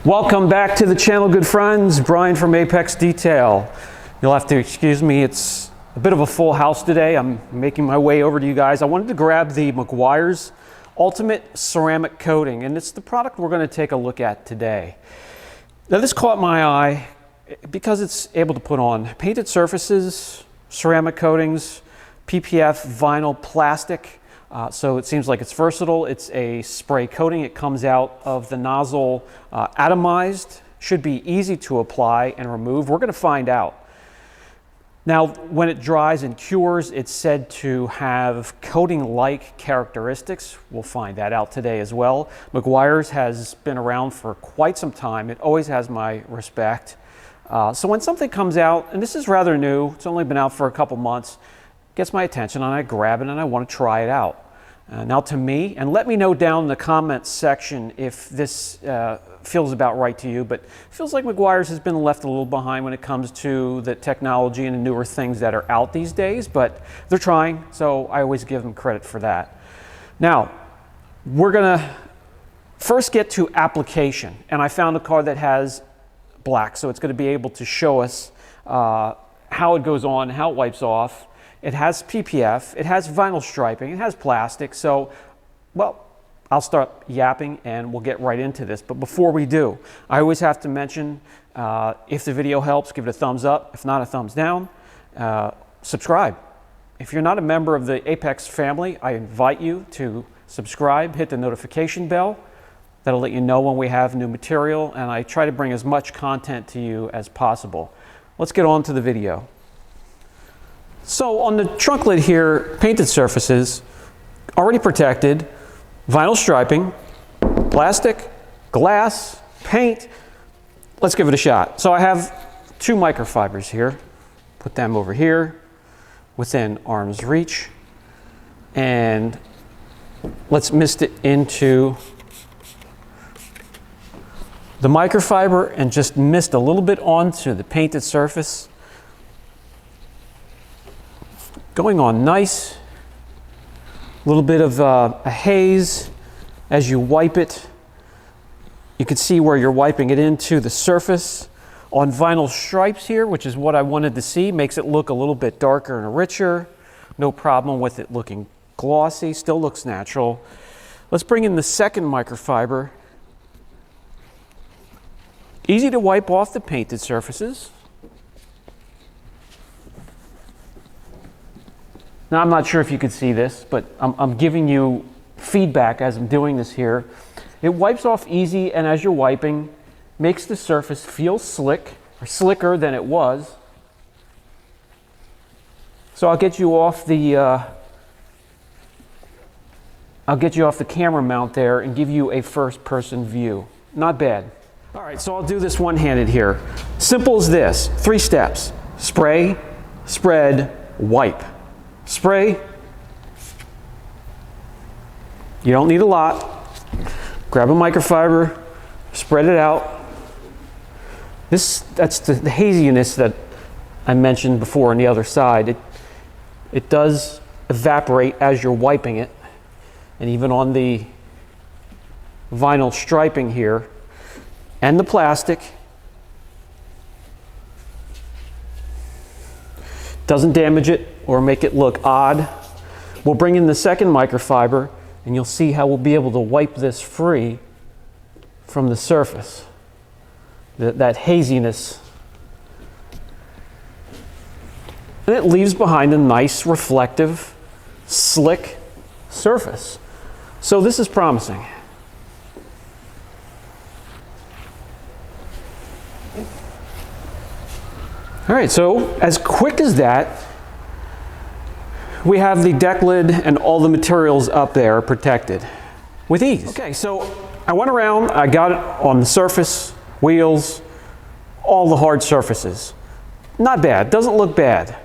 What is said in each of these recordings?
Welcome back to the channel, good friends. Brian from Apex Detail. You'll have to excuse me, it's a bit of a full house today. I'm making my way over to you guys. I wanted to grab the Meguiar's Ultimate Ceramic Coating, and it's the product we're going to take a look at today. Now this caught my eye because it's able to put on painted surfaces, ceramic coatings, PPF, vinyl, plastic. So it seems like it's versatile. It's a spray coating. It comes out of the nozzle atomized. Should be easy to apply and remove. We're going to find out. Now, when it dries and cures, it's said to have coating-like characteristics. We'll find that out today as well. Meguiar's has been around for quite some time. It always has my respect. So when something comes out, and this is rather new, it's only been out for a couple months, gets my attention and I grab it and I want to try it out. Now to me, and let me know down in the comments section if this feels about right to you, but it feels like Meguiar's has been left a little behind when it comes to the technology and the newer things that are out these days, but they're trying, so I always give them credit for that. Now, we're gonna first get to application, and I found a card that has black, so it's gonna be able to show us how it goes on, how it wipes off. It has PPF, it has vinyl striping, it has plastic, so, well, I'll start yapping and we'll get right into this. But before we do, I always have to mention, if the video helps, give it a thumbs up. If not, a thumbs down. Subscribe. If you're not a member of the Apex family, I invite you to subscribe, hit the notification bell. That'll let you know when we have new material, and I try to bring as much content to you as possible. Let's get on to the video. So on the trunk lid here, painted surfaces, already protected, vinyl striping, plastic, glass, paint. Let's give it a shot. So I have two microfibers here. Put them over here within arm's reach. And let's mist it into the microfiber and just mist a little bit onto the painted surface. Going on nice, a little bit of a haze as you wipe it. You can see where you're wiping it into the surface. On vinyl stripes here, which is what I wanted to see, makes it look a little bit darker and richer. No problem with it looking glossy, still looks natural. Let's bring in the second microfiber. Easy to wipe off the painted surfaces. Now, I'm not sure if you could see this, but I'm giving you feedback as I'm doing this here. It wipes off easy, and as you're wiping, makes the surface feel slick, or slicker than it was. So I'll get you off the camera mount there and give you a first-person view. Not bad. All right, so I'll do this one-handed here. Simple as this, 3 steps. Spray, spread, wipe. Spray. You don't need a lot. Grab a microfiber, spread it out. That's the haziness that I mentioned before on the other side. It does evaporate as you're wiping it. And even on the vinyl striping here and the plastic, doesn't damage it or make it look odd. We'll bring in the second microfiber and you'll see how we'll be able to wipe this free from the surface. That haziness. And it leaves behind a nice, reflective, slick surface. So this is promising. All right, so as quick as that, we have the deck lid and all the materials up there protected with ease. Okay, so I went around, I got it on the surface, wheels, all the hard surfaces. Not bad, doesn't look bad.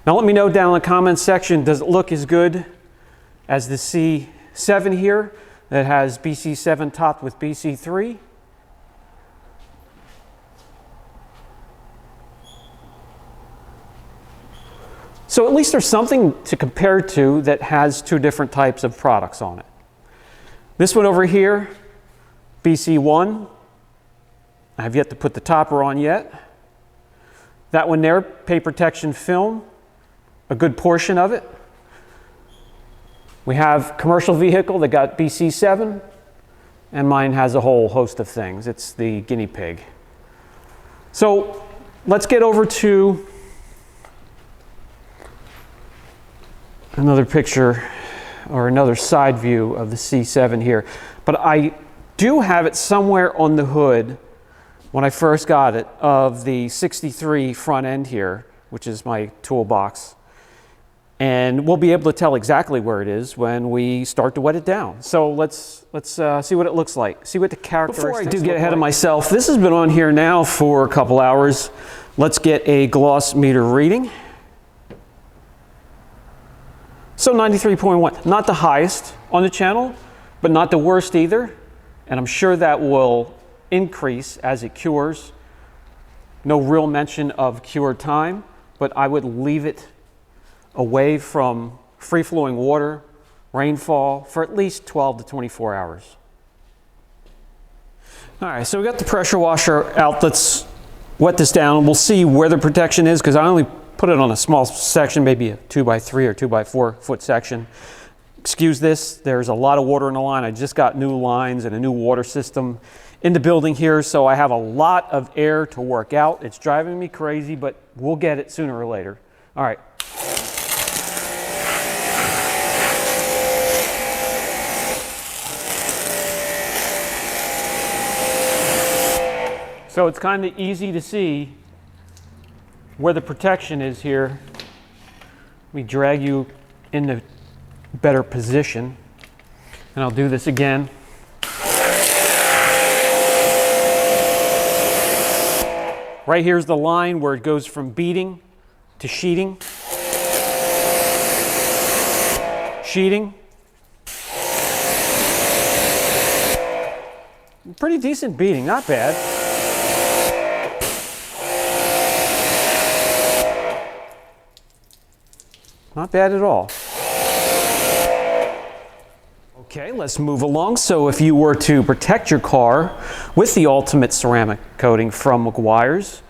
Now let me know down in the comments section, does it look as good as the C7 here that has BC7 topped with BC3? So at least there's something to compare to that has 2 different types of products on it. This one over here, BC1, I have yet to put the topper on yet. That one there, paint protection film, a good portion of it. We have commercial vehicle that got BC7, and mine has a whole host of things. It's the guinea pig. So let's get over to another picture or another side view of the C7 here. But I do have it somewhere on the hood when I first got it of the 63 front end here, which is my toolbox. And we'll be able to tell exactly where it is when we start to wet it down. So let's see what it looks like. See what the characteristics look like. Before I do get ahead of myself, this has been on here now for a couple hours. Let's get a gloss meter reading. So 93.1, not the highest on the channel, but not the worst either. And I'm sure that will increase as it cures. No real mention of cure time, but I would leave it away from free-flowing water, rainfall, for at least 12 to 24 hours. All right, so we got the pressure washer out. Let's wet this down. We'll see where the protection is, because I only put it on a small section, maybe a 2x3 or 2x4 foot section. Excuse this, there's a lot of water in the line. I just got new lines and a new water system in the building here, so I have a lot of air to work out. It's driving me crazy, but we'll get it sooner or later. All right. So it's kind of easy to see where the protection is here. Let me drag you into better position, and I'll do this again. Right here's the line where it goes from beading to sheeting. Sheeting. Pretty decent beading, not bad. Not bad at all. Okay, let's move along. So if you were to protect your car with the ultimate ceramic coating from Meguiar's,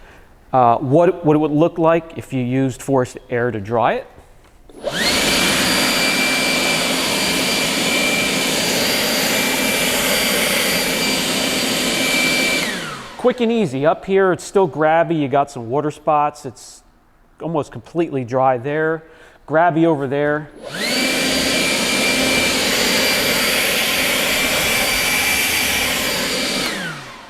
what it would look like if you used forced air to dry it. Quick and easy. Up here it's still grabby, you got some water spots, it's almost completely dry there. Grabby over there.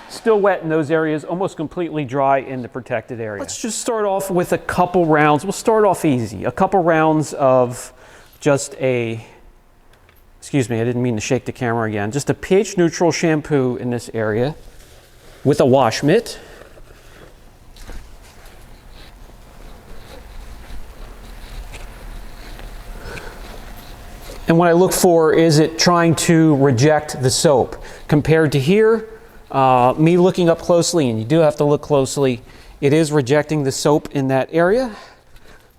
Still wet in those areas, almost completely dry in the protected area. Let's just start off with a couple rounds. We'll start off easy. A couple rounds of just excuse me, I didn't mean to shake the camera again. Just a pH neutral shampoo in this area with a wash mitt. And what I look for is it trying to reject the soap. Compared to here, me looking up closely, and you do have to look closely, it is rejecting the soap in that area.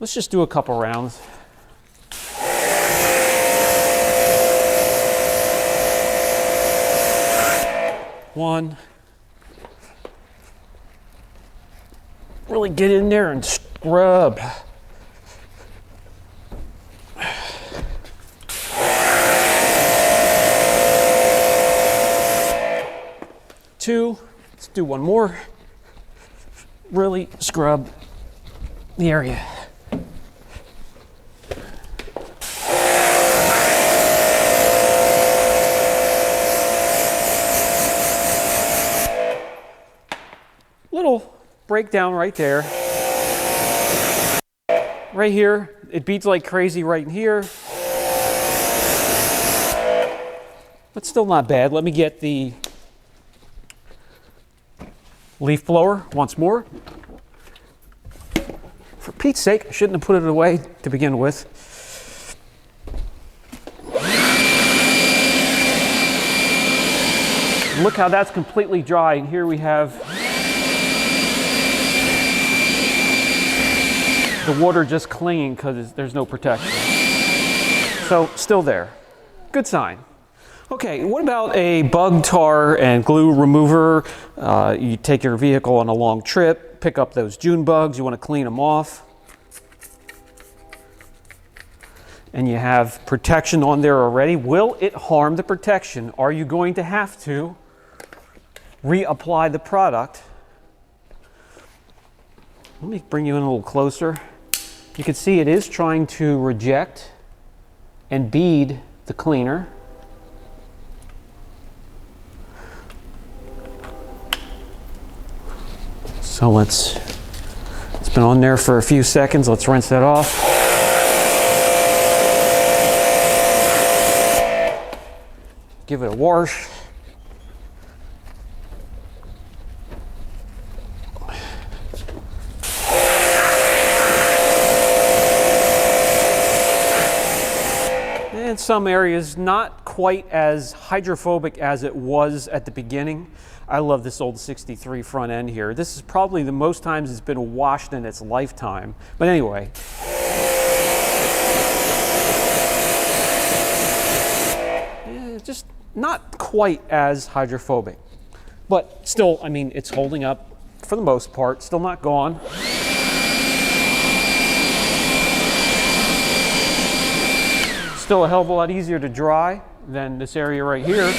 Let's just do a couple rounds. One. Really get in there and scrub. Two, let's do one more. Really scrub the area. Little breakdown right there. Right here, it beats like crazy right in here. But still not bad. Let me get the leaf blower once more. For Pete's sake, I shouldn't have put it away to begin with. Look how that's completely dry, and here we have the water just clinging because there's no protection. So still there. Good sign. Okay, what about a bug, tar, and glue remover? You take your vehicle on a long trip, pick up those June bugs, you want to clean them off. And you have protection on there already. Will it harm the protection? Are you going to have to reapply the product? Let me bring you in a little closer. You can see it is trying to reject and bead the cleaner. So it's been on there for a few seconds. Let's rinse that off. Give it a wash. In some areas, not quite as hydrophobic as it was at the beginning. I love this old 63 front end here. This is probably the most times it's been washed in its lifetime. But anyway. Just not quite as hydrophobic. But still, I mean, it's holding up for the most part. Still not gone. Still a hell of a lot easier to dry than this area right here,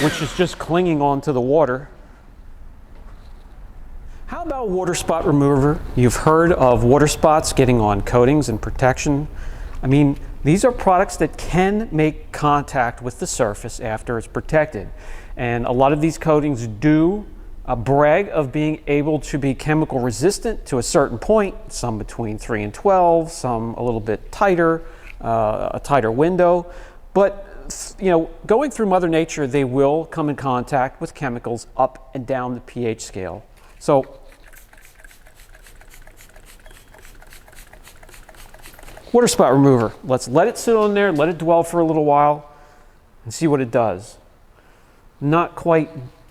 which is just clinging onto the water. How about water spot remover? You've heard of water spots getting on coatings and protection. I mean, these are products that can make contact with the surface after it's protected. And a lot of these coatings do brag of being able to be chemical resistant to a certain point, some between 3 and 12, some a little bit tighter, a tighter window. But you know, going through Mother Nature, they will come in contact with chemicals up and down the pH scale. So, water spot remover. Let's let it sit on there, let it dwell for a little while, and see what it does. Not quite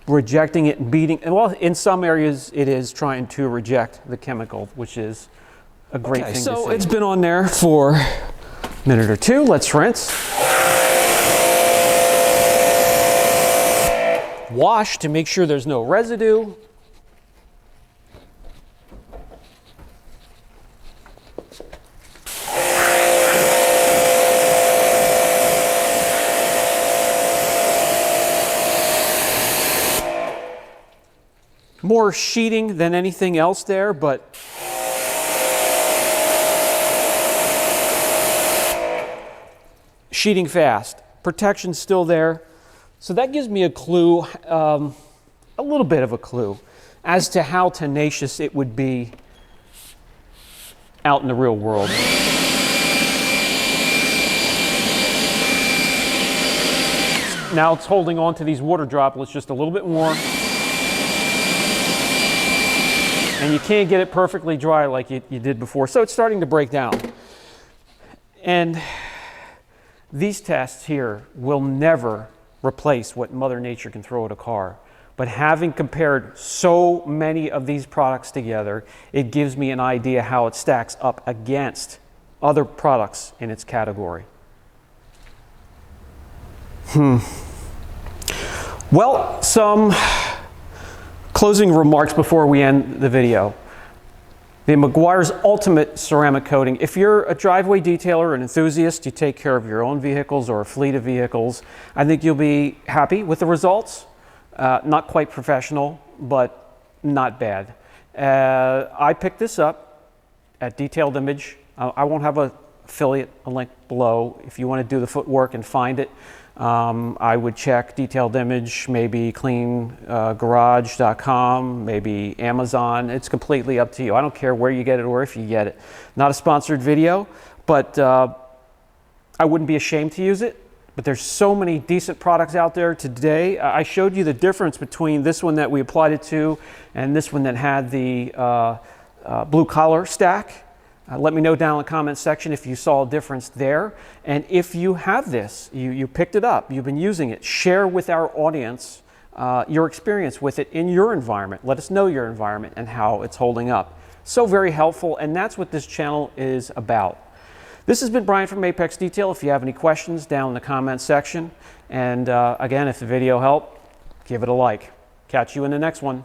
rejecting it and beating. And well, in some areas, it is trying to reject the chemical, which is a great thing to see. So it's been on there for a minute or two. Let's rinse. Wash to make sure there's no residue. More sheeting than anything else there, but sheeting fast. Protection's still there. So that gives me a clue, a little bit of a clue, as to how tenacious it would be out in the real world. Now it's holding on to these water droplets just a little bit more. And you can't get it perfectly dry like you did before, so it's starting to break down. And these tests here will never replace what Mother Nature can throw at a car. But having compared so many of these products together, it gives me an idea how it stacks up against other products in its category. Well, some closing remarks before we end the video. The Meguiar's Ultimate Ceramic Coating. If you're a driveway detailer, an enthusiast, you take care of your own vehicles or a fleet of vehicles, I think you'll be happy with the results. Not quite professional, but not bad. I picked this up at Detailed Image. I won't have an affiliate link below. If you want to do the footwork and find it, I would check Detailed Image, maybe cleangarage.com, maybe Amazon. It's completely up to you. I don't care where you get it or if you get it. Not a sponsored video, but I wouldn't be ashamed to use it. But there's so many decent products out there today. I showed you the difference between this one that we applied it to and this one that had the blue collar stack. Let me know down in the comments section if you saw a difference there. And if you have this, you picked it up, you've been using it, share with our audience your experience with it in your environment. Let us know your environment and how it's holding up. So very helpful, and that's what this channel is about. This has been Brian from Apex Detail. If you have any questions, down in the comments section. And again, if the video helped, give it a like. Catch you in the next one.